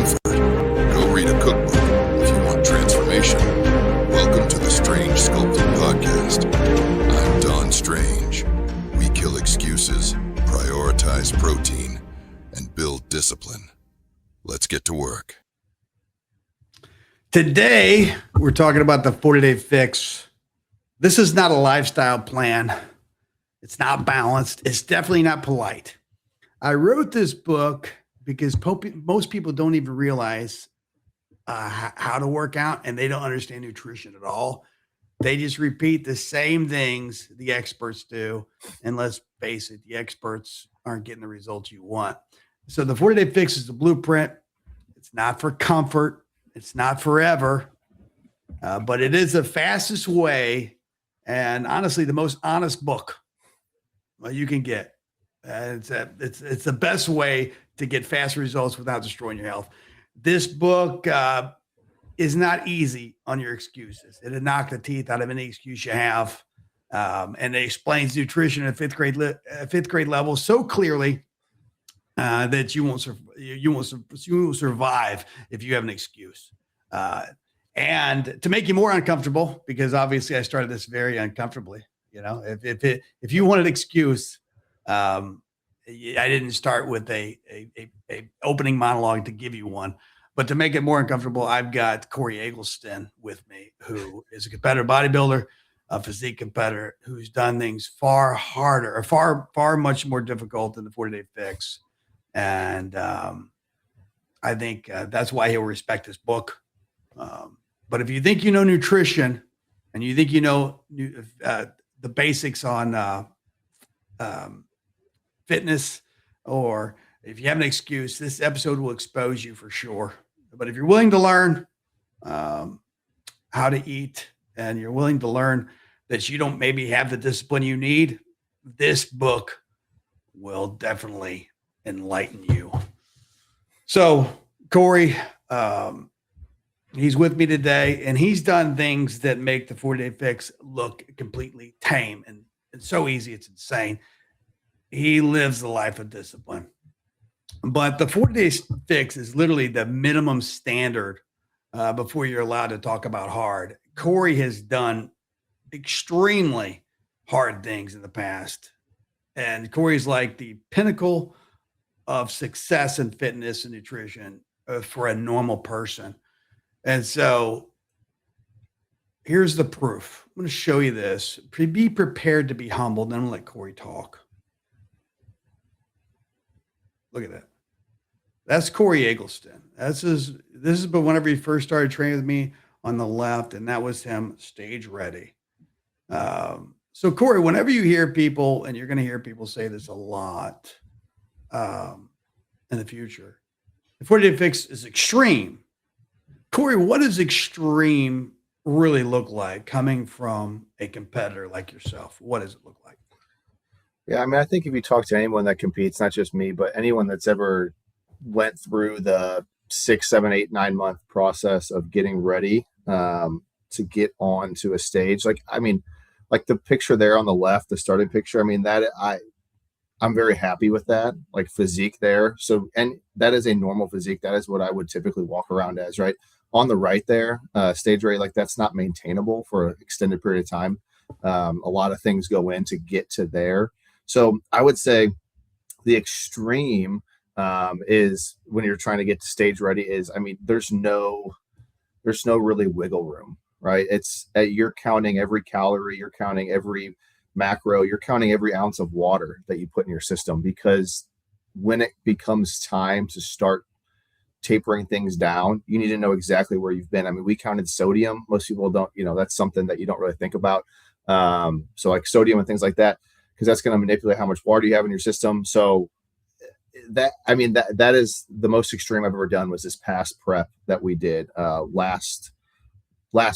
comfort, go read a cookbook. If you want transformation, welcome to the Strange Sculpting Podcast. I'm Don Strange. We kill excuses, prioritize protein, and build discipline. Let's get to work. Today, we're talking about the 40-day fix. This is not a lifestyle plan. It's not balanced. It's definitely not polite. I wrote this book because most people don't even realize how to work out, and they don't understand nutrition at all. They just repeat the same things the experts do. And let's face it, the experts aren't getting the results you want. So the 40-day fix is the blueprint. It's not for comfort. It's not forever, but it is the fastest way and honestly the most honest book you can get. It's the best way to get fast results without destroying your health. This book is not easy on your excuses. It'll knock the teeth out of any excuse you have, and it explains nutrition at fifth grade level so clearly that you won't survive if you have an excuse. And to make you more uncomfortable, because obviously I started this very uncomfortably. You know, if you want an excuse, I didn't start with a opening monologue to give you one, but to make it more uncomfortable, I've got Korey Eggleston with me, who is a competitive bodybuilder, a physique competitor, who's done things far harder, or far much more difficult than the 40-day fix. And I think that's why he'll respect this book. But if you think you know nutrition and you think you know the basics on fitness, or if you have an excuse, this episode will expose you for sure. But if you're willing to learn how to eat, and you're willing to learn that you don't maybe have the discipline you need, this book will definitely enlighten you. So Korey, he's with me today, and he's done things that make the 40-day fix look completely tame and so easy. It's insane. He lives the life of discipline, but the 40-day fix is literally the minimum standard before you're allowed to talk about hard. Korey has done extremely hard things in the past, and Korey's like the pinnacle of success in fitness and nutrition for a normal person. And so here's the proof. I'm going to show you this. Be prepared to be humbled. Then I'm going to let Korey talk. Look at that. That's Korey Eggleston. This is but whenever he first started training with me on the left, and that was him stage ready. So Korey, whenever you hear people, and you're going to hear people say this a lot in the future, the 40-day fix is extreme. Korey, what does extreme really look like coming from a competitor like yourself? What does it look like? Yeah, I mean, I think if you talk to anyone that competes, not just me, but anyone that's ever went through the 6, 7, 8, 9 month process of getting ready to get onto a stage, like the picture there on the left, the starting picture, I mean, I'm very happy with that, like physique there. So, and that is a normal physique. That is what I would typically walk around as, right? On the right there, stage ready, like that's not maintainable for an extended period of time. A lot of things go in to get to there. So I would say the extreme is when you're trying to get to stage ready is, I mean, there's no really wiggle room, right? It's you're counting every calorie, you're counting every macro, you're counting every ounce of water that you put in your system, because when it becomes time to start tapering things down, you need to know exactly where you've been. I mean, we counted sodium. Most people don't, that's something that you don't really think about. So like sodium and things like that, because that's going to manipulate how much water you have in your system. So that is the most extreme I've ever done, was this past prep that we did last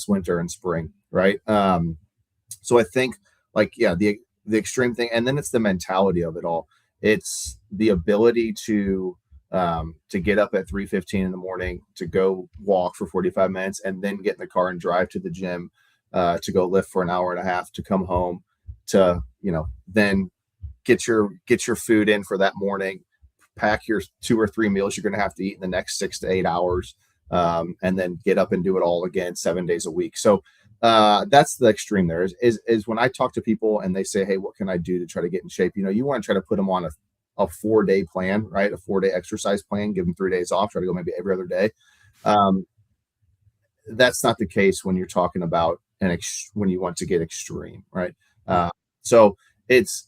winter and spring. Right. So I think the extreme thing, and then it's the mentality of it all. It's the ability to get up at 3:15 in the morning, to go walk for 45 minutes, and then get in the car and drive to the gym, to go lift for an hour and a half, to come home, to, then get your food in for that morning, pack your 2 or 3 meals you're going to have to eat in the next 6 to 8 hours, and then get up and do it all again 7 days a week. So that's the extreme there is when I talk to people and they say, hey, what can I do to try to get in shape? You want to try to put them on a 4-day plan, right? A 4-day exercise plan, give them 3 days off, try to go maybe every other day. That's not the case when you're talking about when you want to get extreme, right? So it's,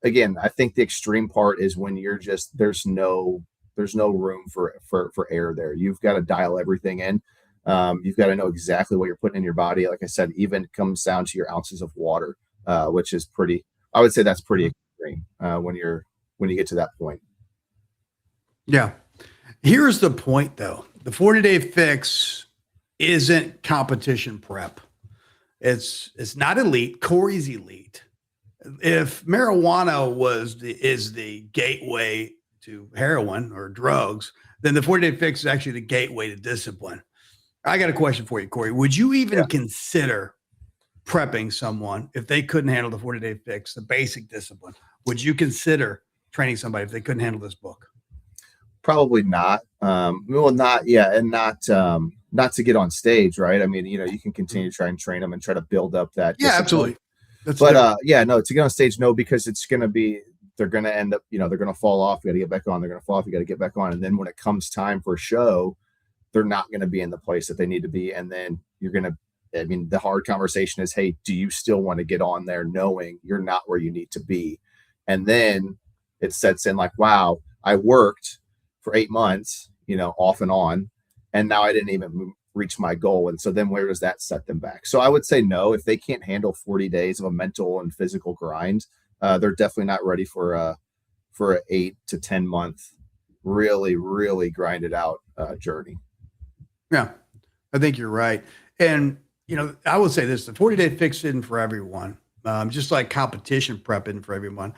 again, I think the extreme part is when you're just, there's no room for error there. You've got to dial everything in. You've got to know exactly what you're putting in your body. Like I said, even comes down to your ounces of water, which is I would say that's pretty extreme when you get to that point. Yeah. Here's the point though. The 40-day fix isn't competition prep. It's not elite. Korey's elite. If marijuana is the gateway to heroin or drugs, then the 40-day fix is actually the gateway to discipline. I got a question for you, Korey. Would you even consider prepping someone if they couldn't handle the 40-day fix, the basic discipline? Would you consider training somebody if they couldn't handle this book? Probably not. Not to get on stage, right? I mean, you can continue to try and train them and try to build up that. Yeah, absolutely. To get on stage, no, because it's going to be, they're going to end up, they're going to fall off. You got to get back on. They're going to fall off. You got to get back on. And then when it comes time for a show, they're not going to be in the place that they need to be. And then the hard conversation is, hey, do you still want to get on there knowing you're not where you need to be? And then it sets in like, wow, I worked for 8 months, off and on, and now I didn't even reach my goal. And so then where does that set them back? So I would say no. If they can't handle 40 days of a mental and physical grind, they're definitely not ready for a 8 to 10 month, really, really grinded out journey. Yeah, I think you're right. And, I would say this, the 40-day fix isn't for everyone. Just like competition prep isn't for everyone.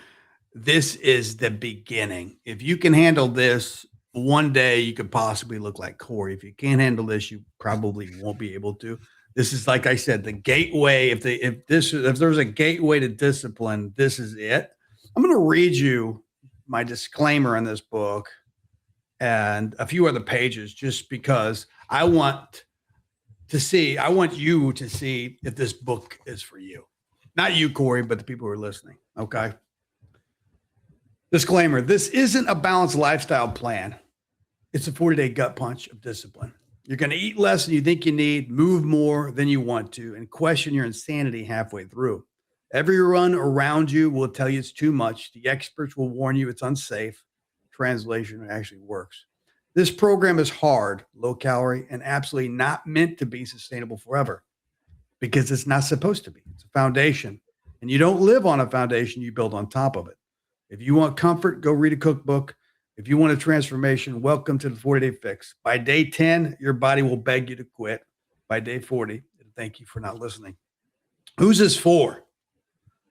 This is the beginning. If you can handle this, one day you could possibly look like Korey. If you can't handle this, you probably won't be able to. This is, like I said, the gateway. If there's a gateway to discipline, this is it. I'm going to read you my disclaimer in this book and a few other pages, just because I want you to see if this book is for you. Not you, Korey, but the people who are listening. Okay. Disclaimer: this isn't a balanced lifestyle plan. It's a 40-day gut punch of discipline. You're going to eat less than you think you need, move more than you want to, and question your insanity halfway through. Everyone around you will tell you it's too much. The experts will warn you it's unsafe. Translation, it actually works. This program is hard, low calorie, and absolutely not meant to be sustainable forever, because it's not supposed to be. It's a foundation, and you don't live on a foundation, you build on top of it. If you want comfort, go read a cookbook. If you want a transformation, welcome to the 40-day fix. By day 10, your body will beg you to quit. By day 40, it'll thank you for not listening. Who's this for?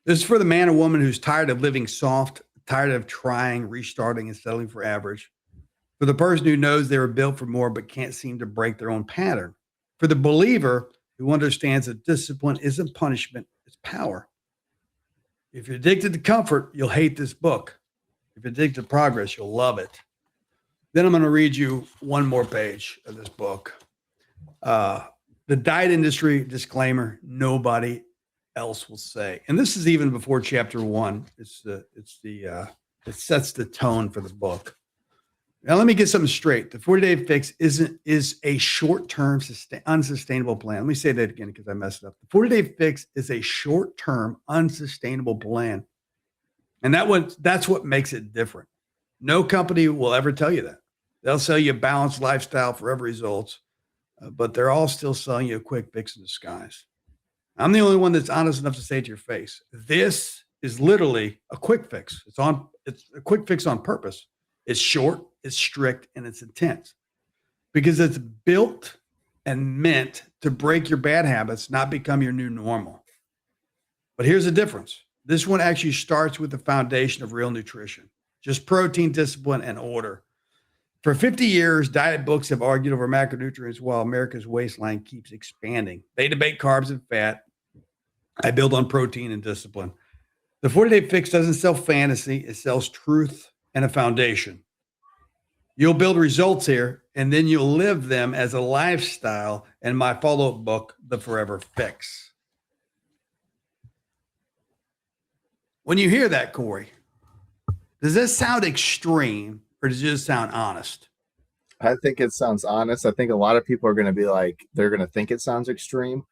This is for the man or woman who's tired of living soft, tired of trying, restarting, and settling for average. For the person who knows they were built for more but can't seem to break their own pattern. For the believer who understands that discipline isn't punishment, it's power. If you're addicted to comfort, you'll hate this book. If you're addicted to progress, you'll love it. Then I'm going to read you one more page of this book. The diet industry disclaimer, nobody else will say. And this is even before chapter 1. It sets the tone for the book. Now, let me get something straight. The 40-day fix is a short-term unsustainable plan. Let me say that again because I messed it up. The 40-day fix is a short-term unsustainable plan. And that's what makes it different. No company will ever tell you that. They'll sell you a balanced lifestyle, forever results, but they're all still selling you a quick fix in disguise. I'm the only one that's honest enough to say to your face, this is literally a quick fix. It's a quick fix on purpose. It's short, it's strict, and it's intense because it's built and meant to break your bad habits, not become your new normal. But here's the difference. This one actually starts with the foundation of real nutrition, just protein, discipline, and order. For 50 years, diet books have argued over macronutrients while America's waistline keeps expanding. They debate carbs and fat. I build on protein and discipline. The 40-day fix doesn't sell fantasy. It sells truth and a foundation. You'll build results here, and then you'll live them as a lifestyle in my follow-up book, The Forever Fix. When you hear that, Korey, does this sound extreme or does it just sound honest? I think it sounds honest. I think a lot of people are going to be like, they're going to think it sounds extreme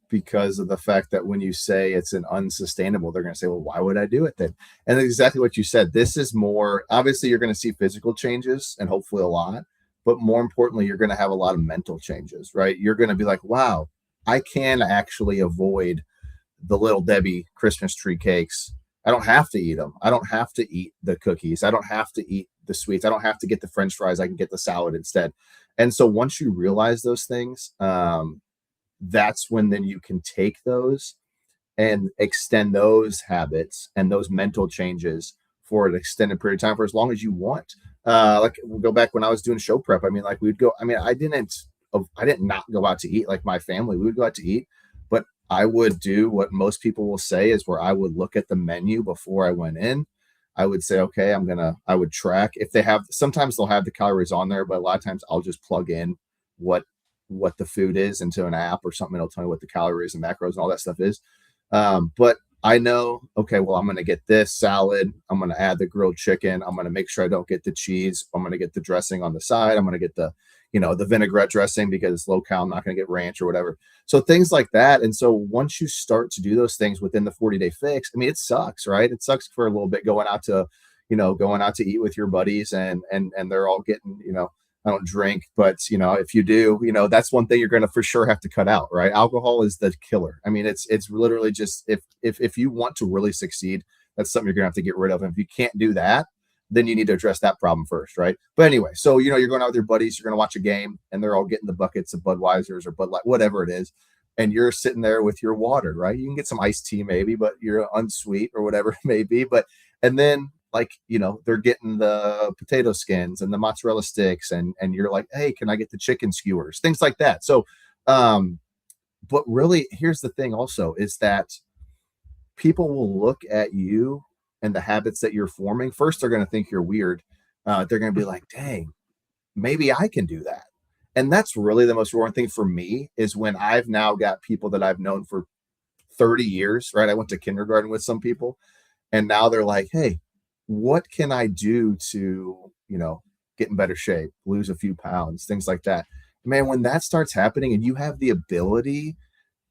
because of the fact that when you say it's an unsustainable, they're going to say, well, why would I do it then? And exactly what you said. This is more, obviously, you're going to see physical changes and hopefully a lot, but more importantly, you're going to have a lot of mental changes, right? You're going to be like, wow, I can actually avoid the Little Debbie Christmas tree cakes. I don't have to eat them. I don't have to eat the cookies. I don't have to eat the sweets. I don't have to get the French fries. I can get the salad instead. And so once you realize those things, that's when then you can take those and extend those habits and those mental changes for an extended period of time for as long as you want. Like we'll go back when I was doing show prep. I mean, like we'd go, I mean, I didn't not go out to eat like my family. We would go out to eat, but I would do what most people will say is where I would look at the menu before I went in. I would say, okay, I would track if they have, sometimes they'll have the calories on there, but a lot of times I'll just plug in what the food is into an app or something. It'll tell me what the calories and macros and all that stuff is. But I know, okay, well, I'm going to get this salad. I'm going to add the grilled chicken. I'm going to make sure I don't get the cheese. I'm going to get the dressing on the side. I'm going to get the vinaigrette dressing because it's low cal. I'm not going to get ranch or whatever. So things like that. And so once you start to do those things within the 40-day fix, I mean, it sucks, right? It sucks for a little bit going out to eat with your buddies and they're all getting, I don't drink, but if you do, that's one thing you're going to for sure have to cut out, right? Alcohol is the killer. I mean, it's literally just, if you want to really succeed, that's something you're going to have to get rid of. And if you can't do that, then you need to address that problem first, right? But anyway, so, you're going out with your buddies, you're going to watch a game and they're all getting the buckets of Budweisers or Bud Light, whatever it is. And you're sitting there with your water, right? You can get some iced tea maybe, but you're unsweet or whatever it may be. And then they're getting the potato skins and the mozzarella sticks and you're like, hey, can I get the chicken skewers? Things like that. So, but really here's the thing also is that people will look at you and the habits that you're forming. First, they're going to think you're weird. They're going to be like, dang, maybe I can do that. And that's really the most rewarding thing for me is when I've now got people that I've known for 30 years, right? I went to kindergarten with some people and now they're like, hey, what can I do to, get in better shape, lose a few pounds, things like that. Man, when that starts happening and you have the ability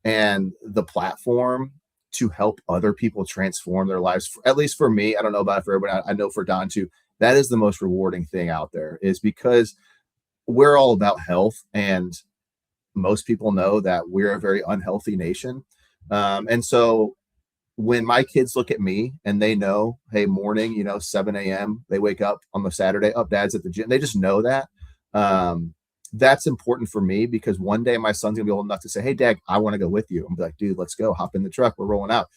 and the platform to help other people transform their lives, at least for me, I don't know about it for everybody, I know for Don too, that is the most rewarding thing out there is because we're all about health and most people know that we're a very unhealthy nation. And so when my kids look at me and they know, hey, morning, 7 a.m., they wake up on the Saturday, dad's at the gym. They just know that. That's important for me because one day my son's gonna be old enough to say, hey, Dad, I want to go with you. I'm like, dude, let's go. Hop in the truck. We're rolling out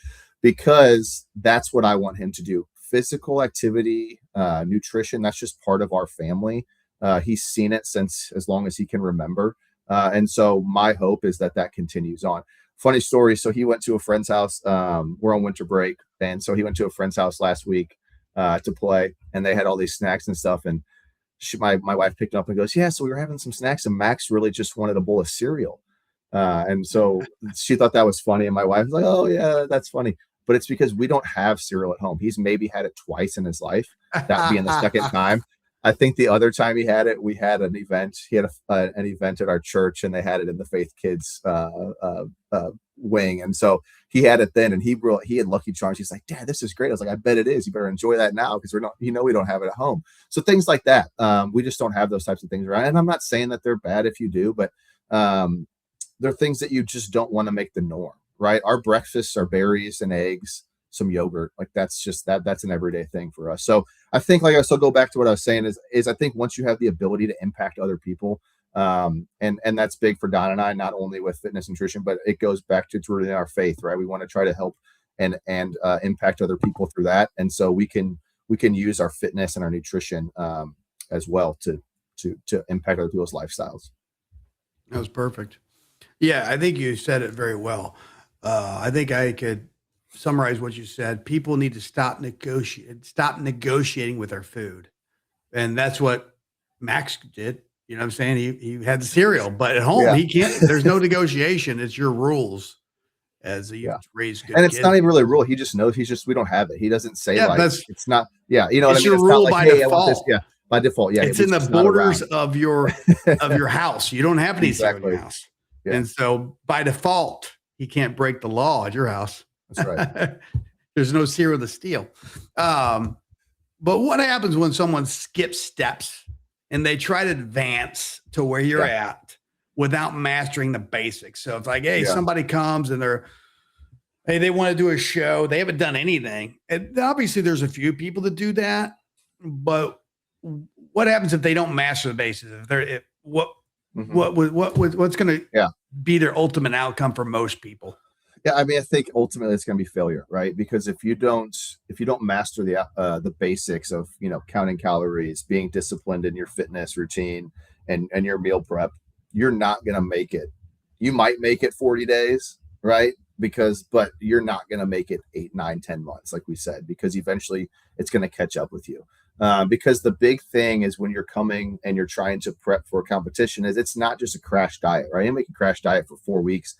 because that's what I want him to do. Physical activity, nutrition, that's just part of our family. He's seen it since as long as he can remember. And so my hope is that continues on. Funny story. So he went to a friend's house. We're on winter break. And so he went to a friend's house last week to play and they had all these snacks and stuff. And my wife picked up and goes, yeah, so we were having some snacks and Max really just wanted a bowl of cereal. And so she thought that was funny. And my wife was like, oh yeah, that's funny. But it's because we don't have cereal at home. He's maybe had it twice in his life. That being the second time. I think the other time he had it, we had an event. He had an event at our church and they had it in the Faith Kids wing. And so he had it then and he had Lucky Charms. He's like, Dad, this is great. I was like, I bet it is. You better enjoy that now because we're not, we don't have it at home. So things like that. We just don't have those types of things around. And I'm not saying that they're bad if you do, but they're things that you just don't want to make the norm, right? Our breakfasts are berries and eggs, some yogurt. Like that's just that's an everyday thing for us. So I think I still go back to what I was saying is I think once you have the ability to impact other people, and that's big for Don and I, not only with fitness and nutrition, but it goes back to it's really our faith, right? We want to try to help and impact other people through that. And so we can use our fitness and our nutrition as well to impact other people's lifestyles. That was perfect. Yeah, I think you said it very well. I think I could summarize what you said. People need to stop negotiating with their food. And that's what Max did. You know what I'm saying? He had the cereal, but at home he can't. There's no negotiation. It's your rules as you've raised good and it's kids. not even really a rule. He just knows we don't have it. He doesn't say like it's not. Yeah, you know what I mean. Your it's rule not like, by hey, default. I want this. Yeah, by default. Yeah, it's in the borders of your house. You don't have any cereal in your house, and so by default, he can't break the law at your house. That's right. There's no cereal to steal. But what happens when someone skips steps and they try to advance to where you're at without mastering the basics? So it's like, hey, somebody comes and they want to do a show. They haven't done anything. And obviously there's a few people that do that, but what happens if they don't master the basics? What's going to be their ultimate outcome for most people? Yeah, I mean, I think ultimately it's going to be failure, right? Because if you don't master the basics of, you know, counting calories, being disciplined in your fitness routine and your meal prep, you're not going to make it. You might make it 40 days, right? But you're not going to make it 8, 9, 10 months, like we said, because eventually it's going to catch up with you. Because the big thing is when you're coming and you're trying to prep for a competition is it's not just a crash diet, right? You make a crash diet for 4 weeks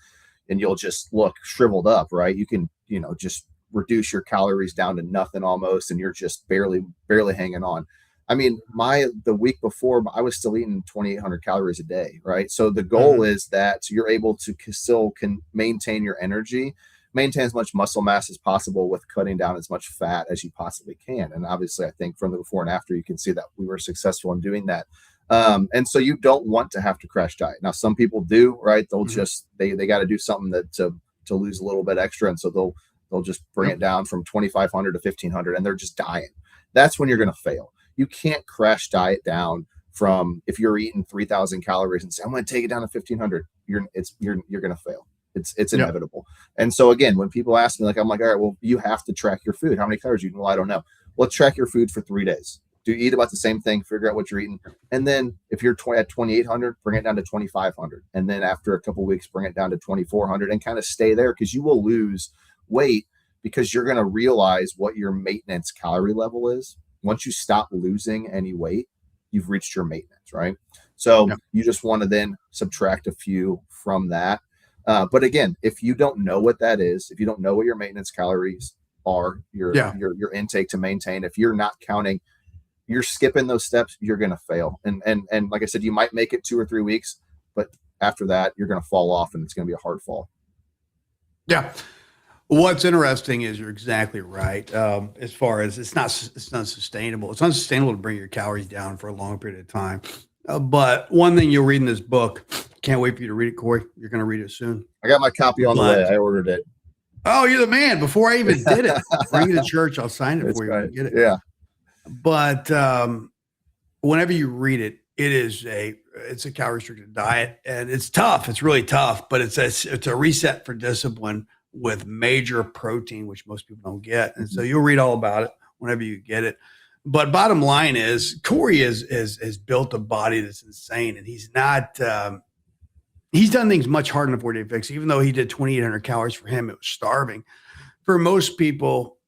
and you'll just look shriveled up, right? You can, you know, just reduce your calories down to nothing almost, and you're just barely hanging on. I mean, the week before, I was still eating 2,800 calories a day, right? So the goal is that you're able to still can maintain your energy, maintain as much muscle mass as possible with cutting down as much fat as you possibly can. And obviously, I think from the before and after, you can see that we were successful in doing that. And so you don't want to have to crash diet. Now, some people do, right? They'll just, they got to do something to lose a little bit extra. And so they'll just bring it down from 2,500 to 1,500 and they're just dying. That's when you're going to fail. You can't crash diet down from, if you're eating 3,000 calories and say, I'm going to take it down to 1,500, you're going to fail. It's inevitable. And so again, when people ask me, like, I'm like, all right, well, you have to track your food. How many calories you eat? Well, I don't know. Well, track your food for 3 days. Do you eat about the same thing? Figure out what you're eating. And then if you're at 2,800, bring it down to 2,500. And then after a couple of weeks, bring it down to 2,400 and kind of stay there, because you will lose weight because you're going to realize what your maintenance calorie level is. Once you stop losing any weight, you've reached your maintenance, right? So you just want to then subtract a few from that. But again, if you don't know what that is, if you don't know what your maintenance calories are, your intake to maintain, if you're not counting, you're skipping those steps, you're going to fail. And like I said, you might make it 2 or 3 weeks, but after that, you're going to fall off and it's going to be a hard fall. Yeah. What's interesting is you're exactly right. As far as it's not sustainable. It's unsustainable to bring your calories down for a long period of time. But one thing you'll read in this book, can't wait for you to read it, Korey. You're going to read it soon. I got my copy on the way. I ordered it. Oh, you're the man. Before I even did it, bring it to church. I'll sign it for you. Right. Get it. Yeah. But whenever you read it, it's a calorie restricted diet, and it's tough. It's really tough, but it's a reset for discipline with major protein, which most people don't get. And so you'll read all about it whenever you get it. But bottom line is Korey has built a body that's insane, and he's not. He's done things much harder than a 40-day fix. Even though he did 2,800 calories, for him, it was starving. For most people,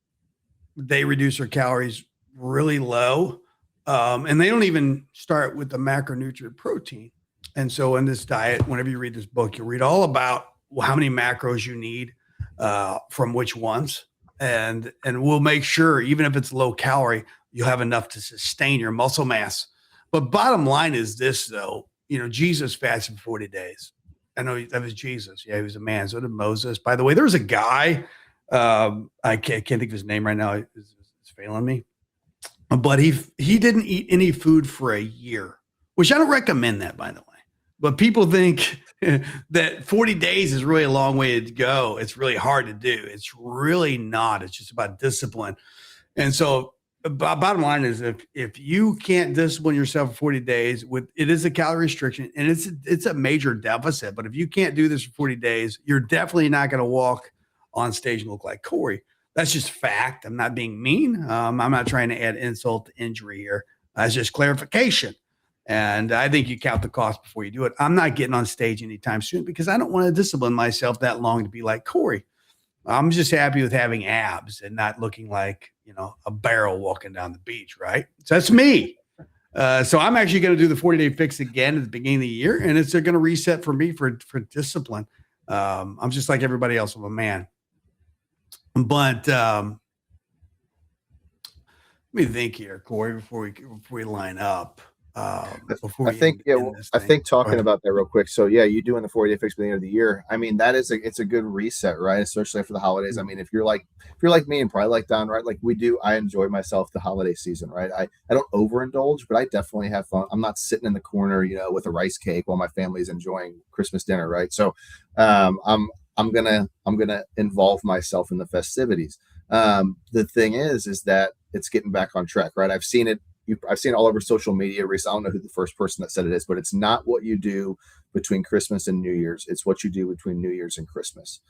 they reduce their calories really low, and they don't even start with the macronutrient protein. And so in this diet, whenever you read this book, you'll read all about how many macros you need from which ones, and we'll make sure, even if it's low calorie, you'll have enough to sustain your muscle mass. But bottom line is this, though. You know, Jesus fasted for 40 days. I know that was Jesus. Yeah, he was a man. So did Moses. By the way, there was a guy, I can't think of his name right now. It's failing me. But he didn't eat any food for a year, which I don't recommend that, by the way. But people think that 40 days is really a long way to go. It's really hard to do. It's really not. It's just about discipline. And so bottom line is if you can't discipline yourself for 40 days, it is a calorie restriction, and it's a major deficit. But if you can't do this for 40 days, you're definitely not going to walk on stage and look like Korey. That's just fact. I'm not being mean. I'm not trying to add insult to injury here. That's just clarification. And I think you count the cost before you do it. I'm not getting on stage anytime soon because I don't want to discipline myself that long to be like Korey. I'm just happy with having abs and not looking like, you know, a barrel walking down the beach, right? So that's me. So I'm actually going to do the 40-day fix again at the beginning of the year, and it's going to reset for me for discipline. I'm just like everybody else. I'm a man, but let me think here, Korey, before we line up. Before I think, end well, this I thing. think Go talking ahead. about that real quick. So yeah, you doing the 40-day fix at the end of the year. I mean, it's a good reset, right? Especially after the holidays. I mean, if you're like me and probably like Don, right? Like we do, I enjoy myself the holiday season, right? I don't overindulge, but I definitely have fun. I'm not sitting in the corner, with a rice cake while my family's enjoying Christmas dinner, right? So I'm gonna involve myself in the festivities. The thing is that it's getting back on track, right? I've seen it all over social media recently. I don't know who the first person that said it is, but it's not what you do between Christmas and New Year's. It's what you do between New Year's and Christmas.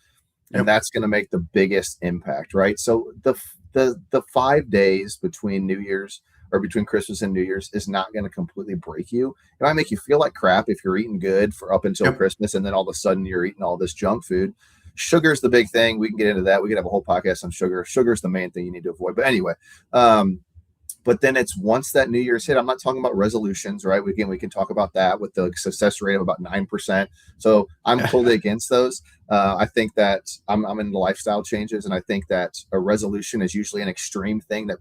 And Yep. that's going to make the biggest impact, right? So the 5 days between New Year's or between Christmas and New Year's is not going to completely break you. It might make you feel like crap if you're eating good for up until Yep. Christmas, and then all of a sudden you're eating all this junk food. Sugar's the big thing. We can get into that. We could have a whole podcast on sugar. Sugar's the main thing you need to avoid. But anyway, but then it's once that New Year's hit, I'm not talking about resolutions, right? We can talk about that with the success rate of about 9%. So I'm totally against those. I think that I'm in the lifestyle changes, and I think that a resolution is usually an extreme thing that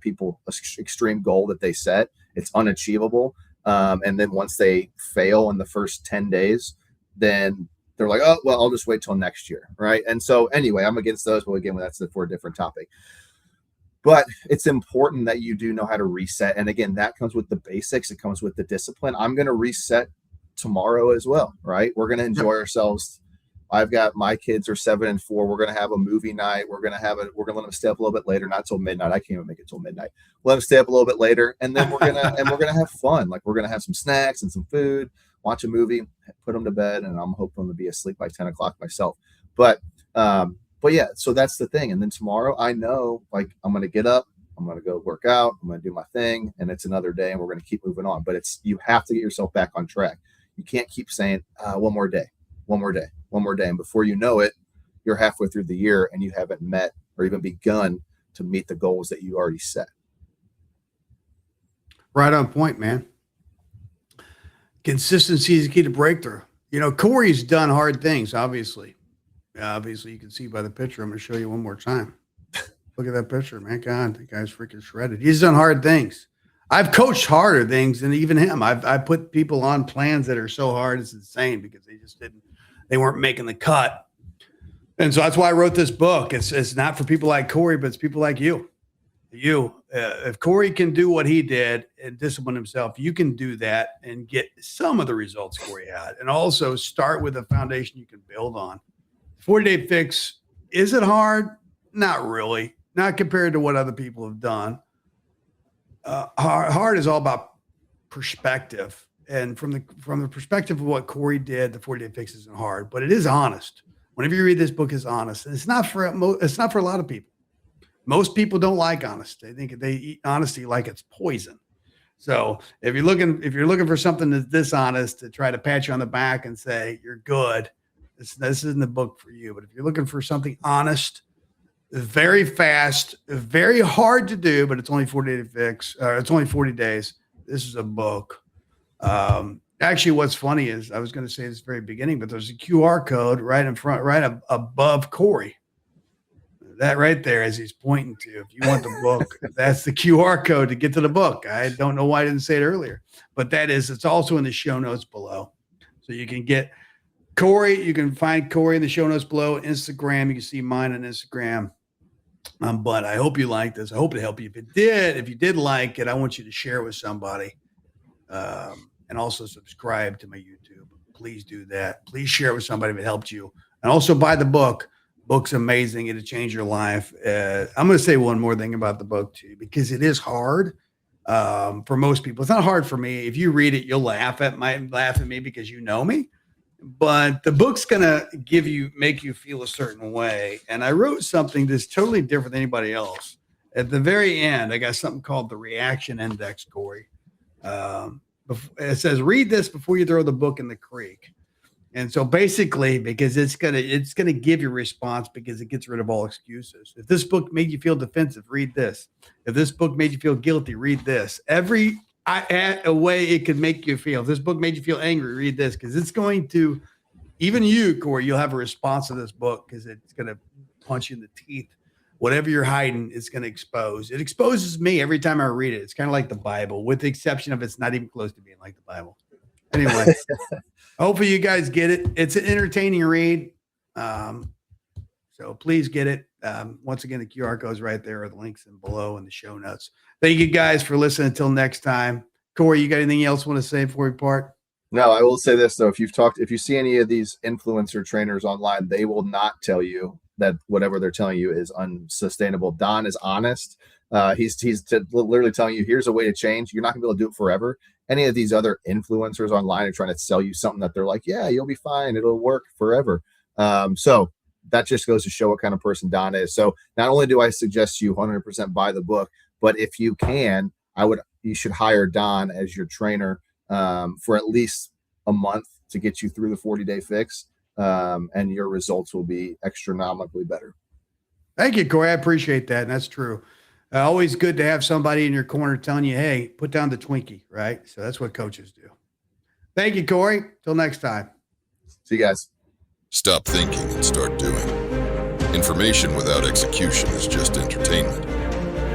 extreme goal that they set. It's unachievable. And then once they fail in the first 10 days, then they're like, oh, well, I'll just wait till next year, right? And so anyway, I'm against those. But again, that's for a different topic. But it's important that you do know how to reset. And again, that comes with the basics. It comes with the discipline. I'm going to reset tomorrow as well, right? We're going to enjoy ourselves. I've got my kids are 7 and 4. We're going to have a movie night. We're going to let them stay up a little bit later, not till midnight. I can't even make it till midnight. Let them stay up a little bit later. And then we're going to have fun. Like we're going to have some snacks and some food, watch a movie, put them to bed. And I'm hoping to be asleep by 10 o'clock myself. But yeah, so that's the thing. And then tomorrow I know, like, I'm going to get up, I'm going to go work out, I'm going to do my thing, and it's another day and we're going to keep moving on. But you have to get yourself back on track. You can't keep saying one more day. And before you know it, you're halfway through the year and you haven't met or even begun to meet the goals that you already set. Right on point, man. Consistency is the key to breakthrough. Korey's done hard things, obviously. Obviously, you can see by the picture. I'm going to show you one more time. Look at that picture, man. God, the guy's freaking shredded. He's done hard things. I've coached harder things than even him. I put people on plans that are so hard, it's insane because they weren't making the cut. And so that's why I wrote this book. It's not for people like Korey, but it's people like you. If Korey can do what he did and discipline himself, you can do that and get some of the results Korey had. And also start with a foundation you can build on. 40-day fix, is it hard? Not really. Not compared to what other people have done. Hard is all about perspective. And from the perspective of what Korey did, the 40-day fix isn't hard, but it is honest. Whenever you read this book, it's honest. And it's not for a lot of people. Most people don't like honesty. They think they eat honesty like it's poison. So if you're looking for something that's dishonest to try to pat you on the back and say you're good, this isn't the book for you. But if you're looking for something honest, very fast, very hard to do, but it's only 40 fix. It's only 40 days. This is a book. Actually, what's funny is I was going to say this at the very beginning, but there's a QR code right in front, right above Korey. That right there, as he's pointing to. If you want the book, that's the QR code to get to the book. I don't know why I didn't say it earlier, but it's also in the show notes below. So you can get Korey. You can find Korey in the show notes below. Instagram, you can see mine on Instagram. But I hope you liked this. I hope it helped you. If you did like it, I want you to share it with somebody. And also subscribe to my YouTube. Please do that. Please share it with somebody if it helped you. And also buy the book. Book's amazing. It'll change your life. I'm going to say one more thing about the book too, because it is hard for most people. It's not hard for me. If you read it, you'll laugh at me because you know me. But the book's going to make you feel a certain way. And I wrote something that's totally different than anybody else. At the very end, I got something called the reaction index, Korey. It says, read this before you throw the book in the creek. And so basically, because it's gonna give you a response because it gets rid of all excuses. If this book made you feel defensive, read this. If this book made you feel guilty, read this. Every a way it could make you feel. If this book made you feel angry, read this, because it's going to, even you, Korey, you'll have a response to this book because it's going to punch you in the teeth. Whatever you're hiding, it's going to expose. It exposes me every time I read it. It's kind of like the Bible, with the exception of it's not even close to being like the Bible. Anyway, hopefully you guys get it. It's an entertaining read. So please get it. Once again, the QR code is right there, or the links in below in the show notes. Thank you guys for listening. Until next time. Korey, you got anything else you want to say before we part? No, I will say this though. If you see any of these influencer trainers online, they will not tell you that whatever they're telling you is unsustainable. Don is honest. He's literally telling you, here's a way to change. You're not gonna be able to do it forever. Any of these other influencers online are trying to sell you something that they're like, yeah, you'll be fine. It'll work forever. So that just goes to show what kind of person Don is. So not only do I suggest you 100% buy the book, but if you can, you should hire Don as your trainer for at least a month to get you through the 40-day fix. And your results will be astronomically better. Thank you, Korey. I appreciate that. And that's true. Always good to have somebody in your corner telling you, hey, put down the Twinkie, right? So that's what coaches do. Thank you, Korey. Till next time. See you guys. Stop thinking and start doing. Information without execution is just entertainment.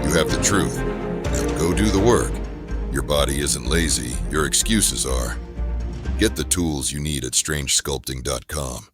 You have the truth. Now go do the work. Your body isn't lazy. Your excuses are. Get the tools you need at strangesculpting.com.